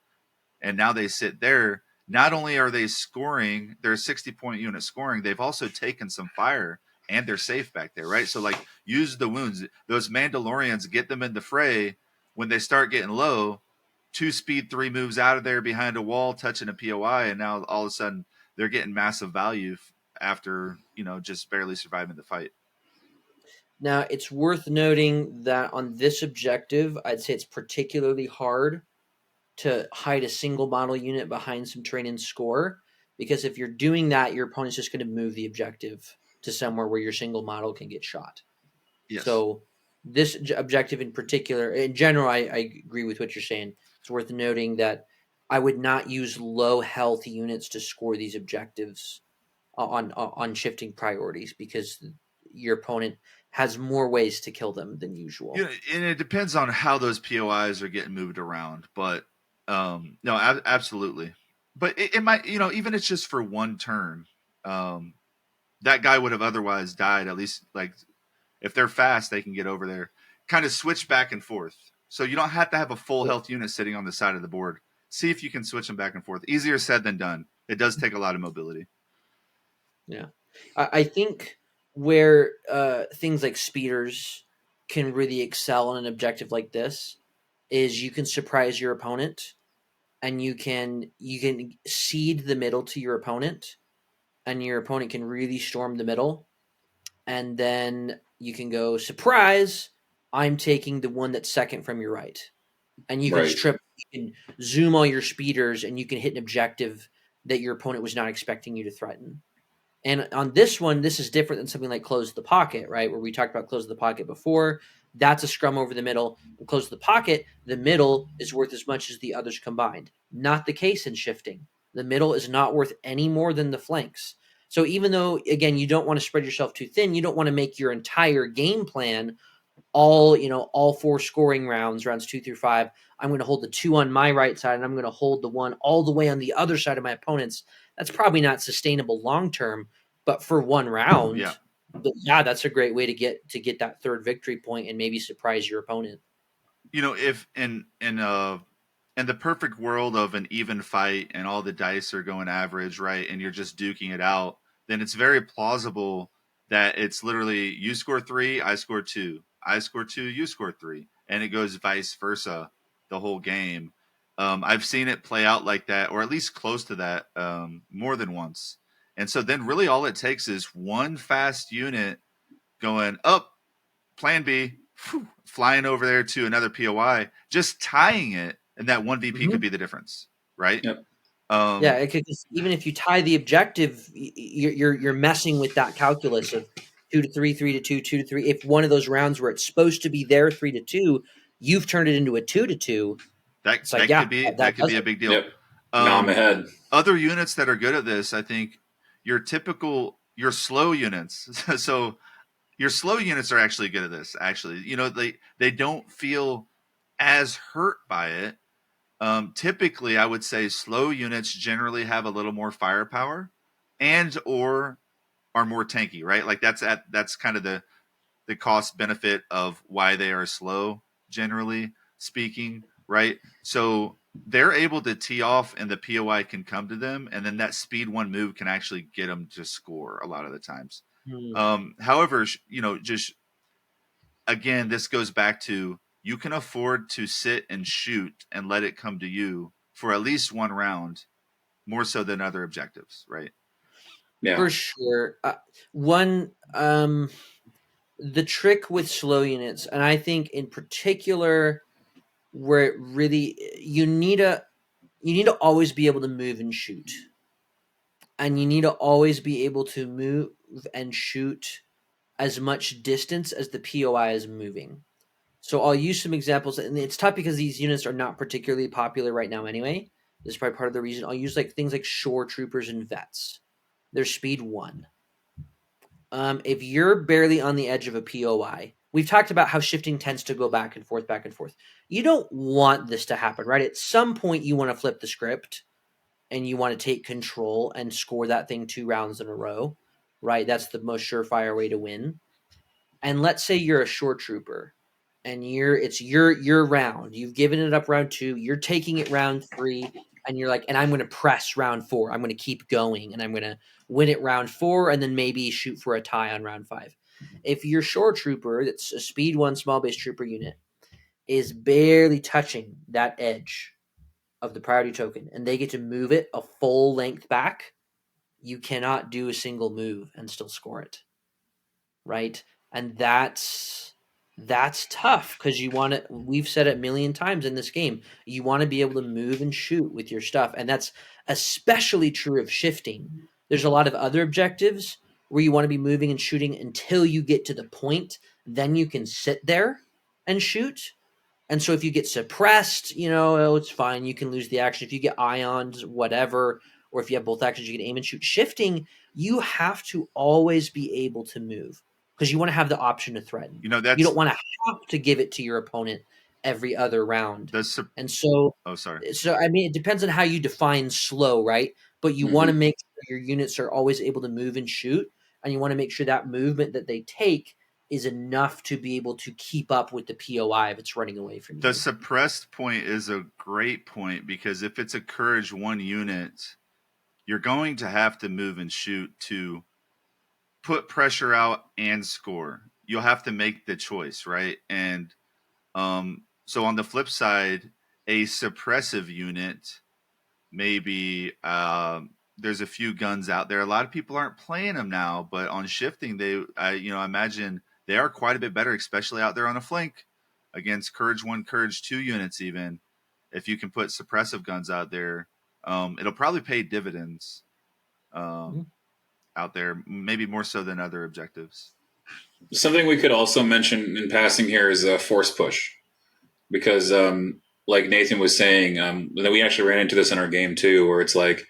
and now they sit there. Not only are they scoring, they're 60-point unit scoring, they've also taken some fire, and they're safe back there, right? So, like, use the wounds. Those Mandalorians, get them in the fray. When they start getting low, 2 speed 3 moves out of there behind a wall, touching a POI, and now all of a sudden they're getting massive value after, just barely surviving the fight. Now, it's worth noting that on this objective, I'd say it's particularly hard to hide a single model unit behind some terrain and score, because if you're doing that, your opponent's just going to move the objective to somewhere where your single model can get shot. Yes. So this objective in particular, in general, I agree with what you're saying. It's worth noting that I would not use low health units to score these objectives on shifting priorities, because your opponent has more ways to kill them than usual. And it depends on how those POIs are getting moved around, but no, absolutely. But it might, even it's just for one turn, that guy would have otherwise died. At least, like, if they're fast, they can get over there, kind of switch back and forth. So you don't have to have a full health unit sitting on the side of the board. See if you can switch them back and forth. Easier said than done. It does take a lot of mobility. Yeah, I think where things like speeders can really excel on an objective like this is you can surprise your opponent, and you can seed the middle to your opponent, and your opponent can really storm the middle, and then you can go, surprise, I'm taking the one that's second from your right, and you can Right. strip, you can zoom all your speeders, and you can hit an objective that your opponent was not expecting you to threaten. And on this one, this is different than something like close the pocket, right? Where we talked about close the pocket before. That's a scrum over the middle. And close the pocket, the middle is worth as much as the others combined. Not the case in shifting. The middle is not worth any more than the flanks. So even though, again, you don't want to spread yourself too thin, you don't want to make your entire game plan all 4 scoring rounds 2 through 5. I'm going to hold the 2 on my right side, and I'm going to hold the 1 all the way on the other side of my opponent's. That's probably not sustainable long term, but for one round, yeah, that's a great way to get that third victory point and maybe surprise your opponent. If in the perfect world of an even fight and all the dice are going average, right, and you're just duking it out, then it's very plausible that it's literally you score 3, I score 2, I score 2, you score 3, and it goes vice versa the whole game. I've seen it play out like that, or at least close to that, more than once. And so then really all it takes is one fast unit going up, plan B, flying over there to another POI, just tying it, and that one VP could be the difference, right? Yep. Yeah, it could even if you tie the objective, you're messing with that calculus of 2 to 3, 3 to 2, 2 to 3. If one of those rounds where it's supposed to be there 3 to 2, you've turned it into a 2 to 2. That could be a big deal. Yep. Now I'm ahead. Other units that are good at this, I think, your slow units. So your slow units are actually good at this. Actually, they don't feel as hurt by it. Typically, I would say slow units generally have a little more firepower, and or are more tanky, right? Like that's kind of the cost benefit of why they are slow, generally speaking, right? So they're able to tee off, and the POI can come to them, and then that speed 1 move can actually get them to score a lot of the times. However, just again, this goes back to you can afford to sit and shoot and let it come to you for at least one round, more so than other objectives, right? Yeah. For sure. The trick with slow units, and I think in particular where it really you need to always be able to move and shoot. And you need to always be able to move and shoot as much distance as the POI is moving. So I'll use some examples, and it's tough because these units are not particularly popular right now anyway. This is probably part of the reason. I'll use things like shore troopers and vets. They're speed 1. If you're barely on the edge of a POI, we've talked about how shifting tends to go back and forth, back and forth. You don't want this to happen, right? At some point, you want to flip the script, and you want to take control and score that thing 2 rounds in a row, right? That's the most surefire way to win. And let's say you're a shore trooper, and it's your round. You've given it up round 2. You're taking it round 3, and you're like, and I'm going to press round 4. I'm going to keep going, and I'm going to win it round 4, and then maybe shoot for a tie on round 5. If your shore trooper, that's a speed 1 small base trooper unit, is barely touching that edge of the priority token, and they get to move it a full length back, you cannot do a single move and still score it, right? And that's tough because you want to. We've said it a million times in this game. You want to be able to move and shoot with your stuff, and that's especially true of shifting. There's a lot of other objectives where you want to be moving and shooting until you get to the point. Then you can sit there and shoot. And so if you get suppressed, it's fine. You can lose the action. If you get ions, whatever, or if you have both actions, you can aim and shoot. Shifting, you have to always be able to move because you want to have the option to threaten. You don't want to have to give it to your opponent every other round. And so, I mean, it depends on how you define slow, right? But you want to make sure your units are always able to move and shoot, and you want to make sure that movement that they take is enough to be able to keep up with the POI if it's running away from you. The suppressed point is a great point because if it's a courage 1 unit, you're going to have to move and shoot to put pressure out and score. You'll have to make the choice, right? And so on the flip side, a suppressive unit, maybe there's a few guns out there. A lot of people aren't playing them now, but on shifting, I imagine they are quite a bit better, especially out there on a flank against Courage 1, Courage 2 units even. If you can put suppressive guns out there, it'll probably pay dividends out there, maybe more so than other objectives. Something we could also mention in passing here is a force push. Because like Nathan was saying, we actually ran into this in our game too, where it's like,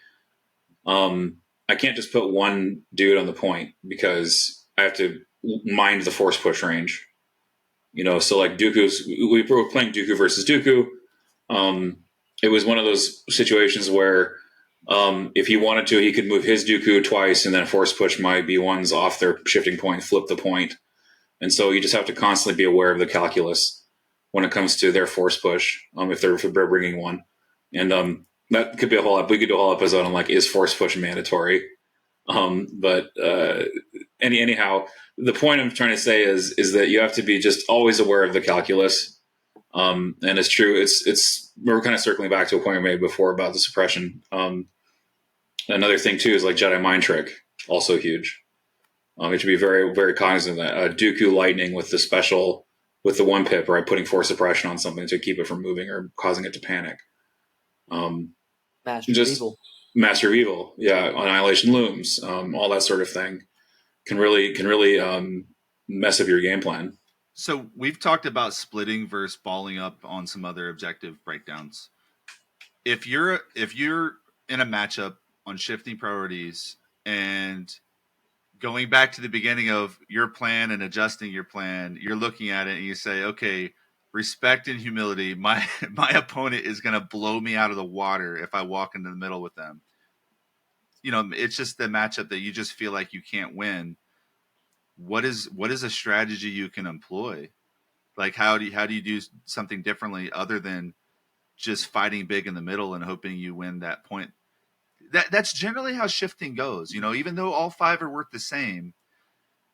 I can't just put one dude on the point because I have to mind the force push range. So like we were playing Dooku versus Dooku. It was one of those situations where if he wanted to, he could move his Dooku twice and then force push my B1s off their shifting point, flip the point. And so you just have to constantly be aware of the calculus when it comes to their force push, if they're bringing one. And that could be a whole, we could do a whole episode on like, is force push mandatory? But anyhow, the point I'm trying to say is that you have to be just always aware of the calculus. And it's true. We're kind of circling back to a point we made before about the suppression. Another thing too is like Jedi mind trick, also huge. You should be very, very cognizant of that. Dooku lightning with the 1 pip, right? Putting force suppression on something to keep it from moving or causing it to panic. Master of Evil. Master of Evil, yeah. Annihilation Looms, all that sort of thing can really mess up your game plan. So we've talked about splitting versus balling up on some other objective breakdowns. If you're in a matchup on shifting priorities and going back to the beginning of your plan and adjusting your plan, you're looking at it and you say, okay, respect and humility. My opponent is going to blow me out of the water if I walk into the middle with them. It's just the matchup that you just feel like you can't win. What is a strategy you can employ? Like how do you do something differently other than just fighting big in the middle and hoping you win that point? That's generally how shifting goes. Even though all 5 are worth the same,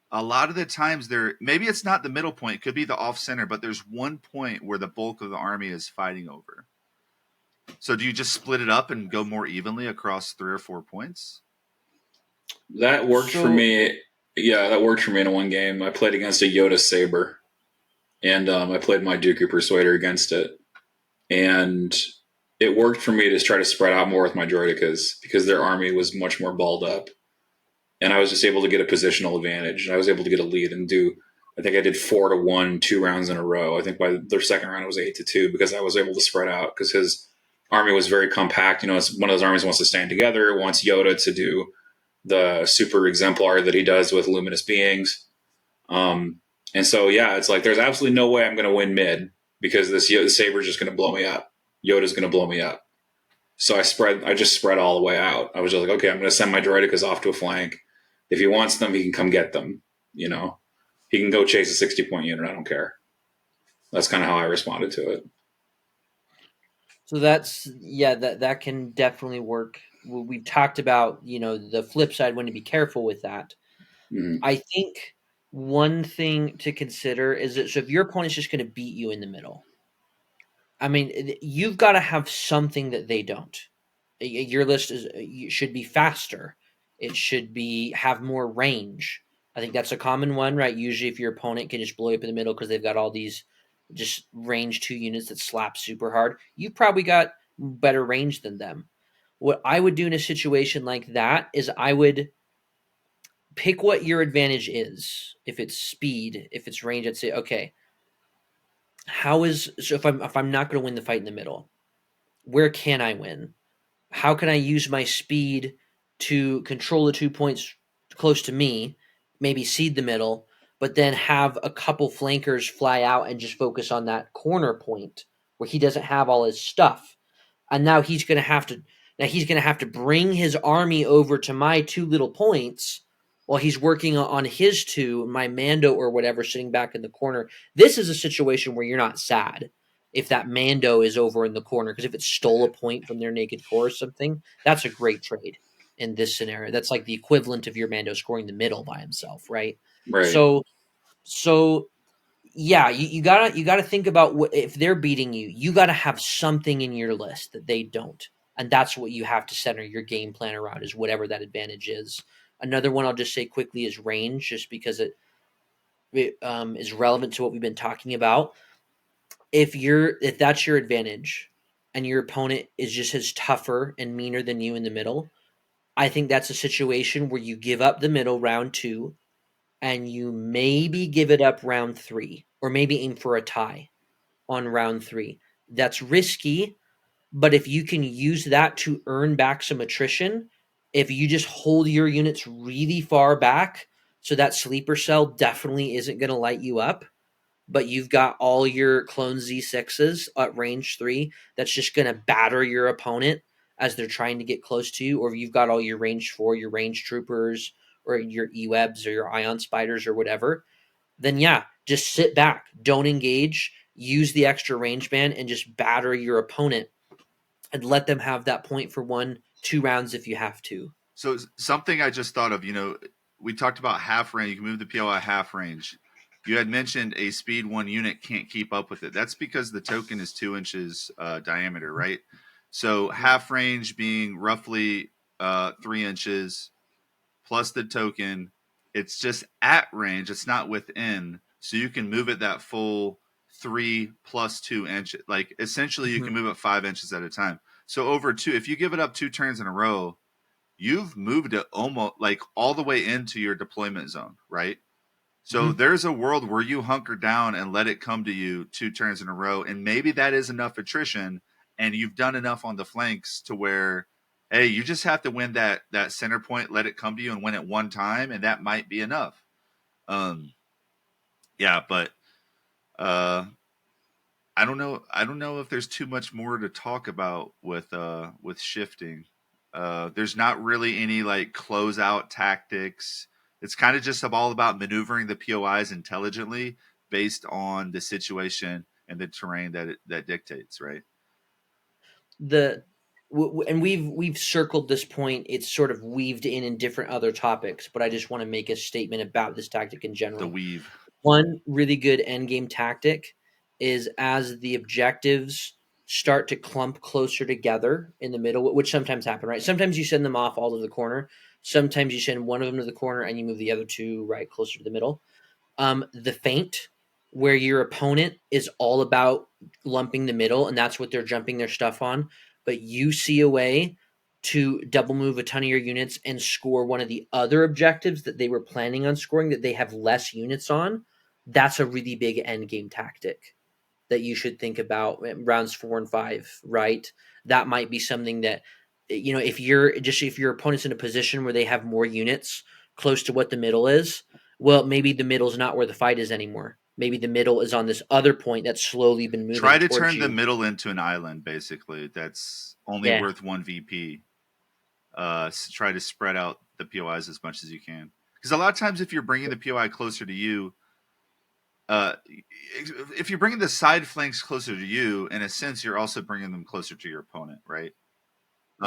a lot of the times maybe it's not the middle point, it could be the off center, but there's one point where the bulk of the army is fighting over. So do you just split it up and go more evenly across 3 or 4 points? That worked for me. Yeah, that worked for me in one game. I played against a Yoda Saber, and I played my Dooku Persuader against it. And it worked for me to try to spread out more with my droidicas because their army was much more balled up. And I was just able to get a positional advantage. I was able to get a lead and I think I did 4-1, 2 rounds in a row. I think by their second round it was 8-2 because I was able to spread out because his army was very compact. It's one of those armies wants to stand together, wants Yoda to do the super exemplar that he does with luminous beings. And so, yeah, it's like there's absolutely no way I'm going to win mid because this Saber's just going to blow me up. Yoda's going to blow me up. So I just spread all the way out. I was just like, okay, I'm going to send my droidicas off to a flank. If he wants them, he can come get them. He can go chase a 60-point unit. I don't care. That's kind of how I responded to it. So that can definitely work. We've talked about, the flip side, when to be careful with that. Mm-hmm. I think one thing to consider is that so if your opponent's just going to beat you in the middle, I mean, you've got to have something that they don't. Your list should be faster. It should have more range. I think that's a common one, right? Usually if your opponent can just blow you up in the middle because they've got all these just range 2 units that slap super hard, you've probably got better range than them. What I would do in a situation like that is I would pick what your advantage is. If it's speed, if it's range, I'd say, okay, so if I'm not going to win the fight in the middle, where can I win? How can I use my speed to control the 2 points close to me, maybe seed the middle, but then have a couple flankers fly out and just focus on that corner point where he doesn't have all his stuff. And he's going to have to bring his army over to my 2 little points while he's working on his 2, my Mando or whatever sitting back in the corner. This is a situation where you're not sad if that Mando is over in the corner, because if it stole a point from their naked core or something, that's a great trade in this scenario. That's like the equivalent of your Mando scoring the middle by himself, right? Right. So yeah, you gotta think about if they're beating you. You gotta have something in your list that they don't, and that's what you have to center your game plan around, is whatever that advantage is. Another one I'll just say quickly is range, just because it is relevant to what we've been talking about. If that's your advantage, and your opponent is just as tougher and meaner than you in the middle, I think that's a situation where you give up the middle round 2, and you maybe give it up round 3, or maybe aim for a tie on round 3. That's risky, but if you can use that to earn back some attrition, if you just hold your units really far back, so that sleeper cell definitely isn't going to light you up, but you've got all your clone Z6s at range 3, that's just going to batter your opponent as they're trying to get close to you, or you've got all your range 4, your range troopers, or your E-webs, or your ion spiders, or whatever, then yeah, just sit back, don't engage, use the extra range band, and just batter your opponent and let them have that point for 1-2 rounds if you have to. So something I just thought of, we talked about half range. You can move the POI half range. You had mentioned a speed 1 unit can't keep up with it. That's because the token is 2 inches diameter, right? So half range being roughly 3 inches plus the token. It's just at range. It's not within. So you can move it that full 3 plus 2 inches. Like essentially you can move it 5 inches at a time. So over 2, if you give it up 2 turns in a row, you've moved it almost like all the way into your deployment zone, right? So there's a world where you hunker down and let it come to you 2 turns in a row, and maybe that is enough attrition, and you've done enough on the flanks to where, hey, you just have to win that center point, let it come to you, and win it 1 time, and that might be enough. Yeah, but I don't know. I don't know if there's too much more to talk about with shifting. There's not really any like closeout tactics. It's kind of just all about maneuvering the POIs intelligently based on the situation and the terrain that dictates, right? And we've circled this point. It's sort of weaved in different other topics, but I just want to make a statement about this tactic in general. The weave. One really good endgame tactic is as the objectives start to clump closer together in the middle, which sometimes happen, right? Sometimes you send them off all to the corner. Sometimes you send one of them to the corner and you move the other 2 right closer to the middle. The feint, where your opponent is all about lumping the middle, and that's what they're jumping their stuff on, but you see a way to double move a ton of your units and score one of the other objectives that they were planning on scoring that they have less units on. That's a really big end game tactic that you should think about in rounds 4 and 5, right? That might be something that, if your opponent's in a position where they have more units close to what the middle is, well, maybe the middle's not where the fight is anymore. Maybe the middle is on this other point that's slowly been moving. Try to turn the middle into an island, basically. That's only worth 1 VP. Try to spread out the POIs as much as you can. Because a lot of times if you're bringing the POI closer to you, if you're bringing the side flanks closer to you, in a sense, you're also bringing them closer to your opponent, right?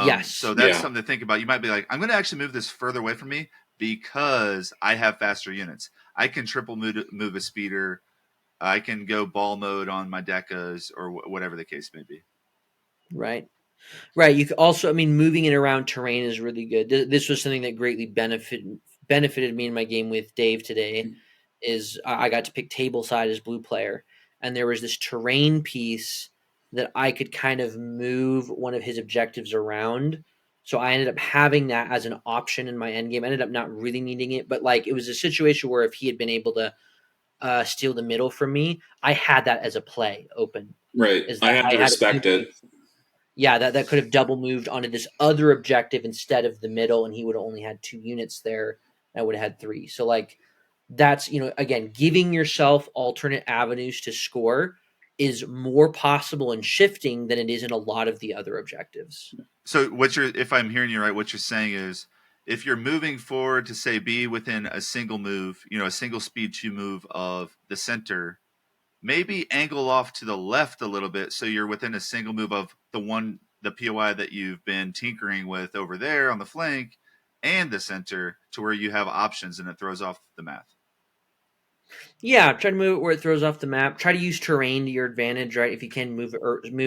Yes. So that's something to think about. You might be like, I'm going to actually move this further away from me because I have faster units. I can triple move a speeder. I can go ball mode on my decas or whatever the case may be. Right. You could also, moving it around terrain is really good. This was something that greatly benefited me in my game with Dave today. Is I got to pick table side as blue player, and there was this terrain piece that I could kind of move one of his objectives around So I ended up having that as an option in my end game. I ended up not really needing it, but like it was a situation where if he had been able to steal the middle from me, I had that as a play open. Right. Is I that had I to had a respect it. yeah, that could have double moved onto this other objective instead of the middle, and he would have only had 2 units there. I would have had 3. So like that's again, giving yourself alternate avenues to score is more possible in shifting than it is in a lot of the other objectives. So if I'm hearing you right, what you're saying is if you're moving forward to say be within a single move, a single speed 2 move of the center, maybe angle off to the left a little bit so you're within a single move of the POI that you've been tinkering with over there on the flank and the center to where you have options and it throws off the math. Yeah, try to move it where it throws off the map. Try to use terrain to your advantage, right? If you can move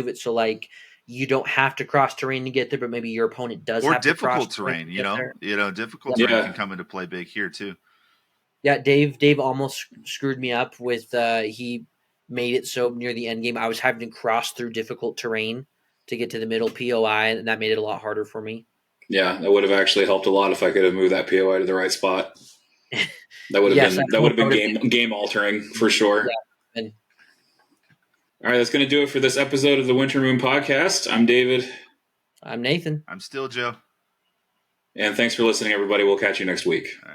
it so like you don't have to cross terrain to get there, but maybe your opponent does Or have to cross difficult terrain, to get there. difficult Yep. terrain can come into play big here too. Yeah, Dave almost screwed me up with he made it so near the end game I was having to cross through difficult terrain to get to the middle POI, and that made it a lot harder for me. Yeah, that would have actually helped a lot if I could have moved that POI to the right spot. That would have been game altering for sure. Yeah. And all right, that's going to do it for this episode of the Winter Moon Podcast. I'm David. I'm Nathan. I'm still Joe. And thanks for listening, everybody. We'll catch you next week. All right.